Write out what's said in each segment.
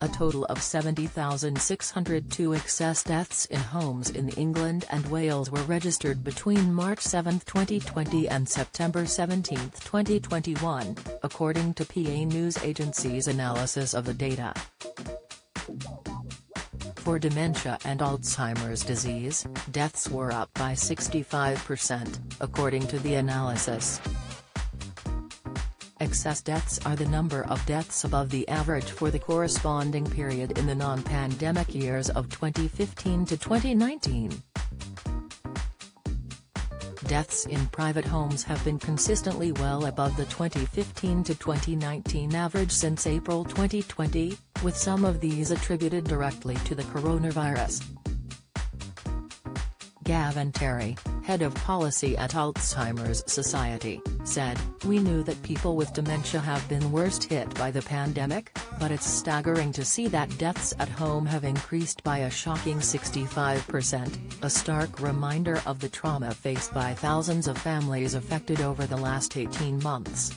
A total of 70,602 excess deaths in homes in England and Wales were registered between March 7, 2020 and September 17, 2021, according to PA News Agency's analysis of the data. For dementia and Alzheimer's disease, deaths were up by 65%, according to the analysis. Excess deaths are the number of deaths above the average for the corresponding period in the non-pandemic years of 2015 to 2019. Deaths in private homes have been consistently well above the 2015 to 2019 average since April 2020, with some of these attributed directly to the coronavirus. Gavin Terry, head of policy at Alzheimer's Society, said, "We knew that people with dementia have been worst hit by the pandemic, but it's staggering to see that deaths at home have increased by a shocking 65%, a stark reminder of the trauma faced by thousands of families affected over the last 18 months."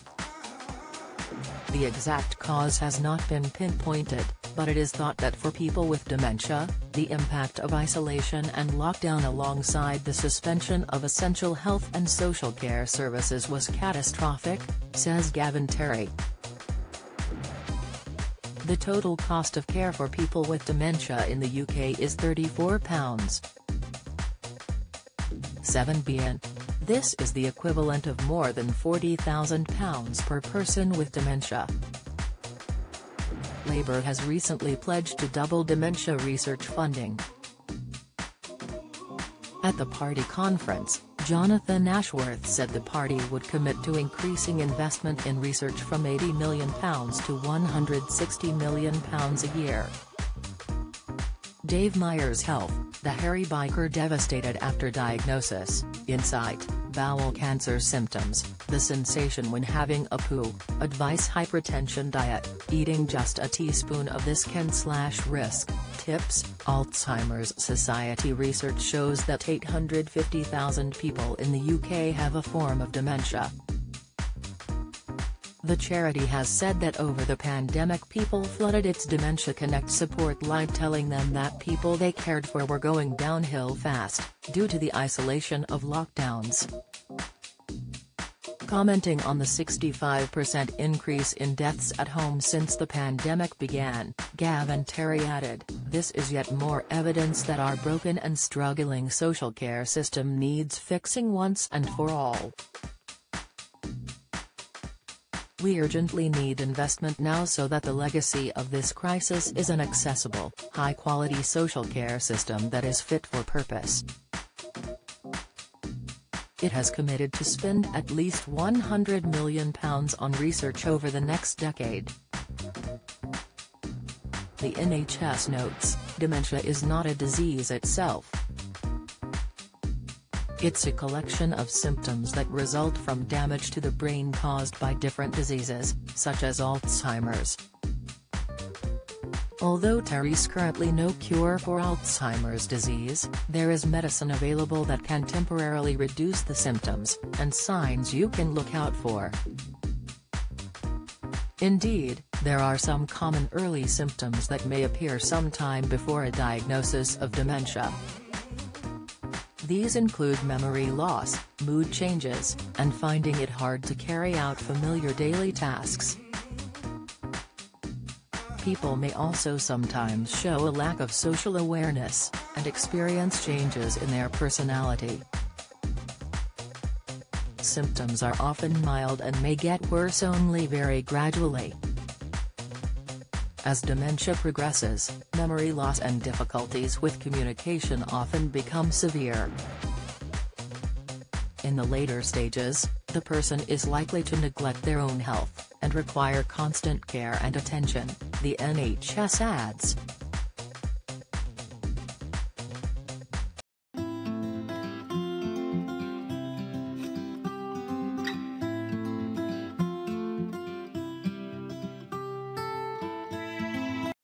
The exact cause has not been pinpointed, but it is thought that for people with dementia, the impact of isolation and lockdown alongside the suspension of essential health and social care services was catastrophic, says Gavin Terry. The total cost of care for people with dementia in the UK is £34.7 billion. This is the equivalent of more than £40,000 per person with dementia. Labour has recently pledged to double dementia research funding. At the party conference, Jonathan Ashworth said the party would commit to increasing investment in research from £80 million to £160 million a year. Dave Myers Health, the Harry biker devastated after diagnosis, insight, bowel cancer symptoms, the sensation when having a poo, advice hypertension diet, eating just a teaspoon of this can/risk, tips. Alzheimer's Society research shows that 850,000 people in the UK have a form of dementia. The charity has said that over the pandemic people flooded its Dementia Connect support line telling them that people they cared for were going downhill fast, due to the isolation of lockdowns. Commenting on the 65% increase in deaths at home since the pandemic began, Gavin Terry added, "This is yet more evidence that our broken and struggling social care system needs fixing once and for all. We urgently need investment now so that the legacy of this crisis is an accessible, high-quality social care system that is fit for purpose." It has committed to spend at least £100 million on research over the next decade. The NHS notes, dementia is not a disease itself. It's a collection of symptoms that result from damage to the brain caused by different diseases, such as Alzheimer's. Although there is currently no cure for Alzheimer's disease, there is medicine available that can temporarily reduce the symptoms and signs you can look out for. Indeed, there are some common early symptoms that may appear sometime before a diagnosis of dementia. These include memory loss, mood changes, and finding it hard to carry out familiar daily tasks. People may also sometimes show a lack of social awareness, and experience changes in their personality. Symptoms are often mild and may get worse only very gradually. As dementia progresses, memory loss and difficulties with communication often become severe. In the later stages, the person is likely to neglect their own health, and require constant care and attention, the NHS adds.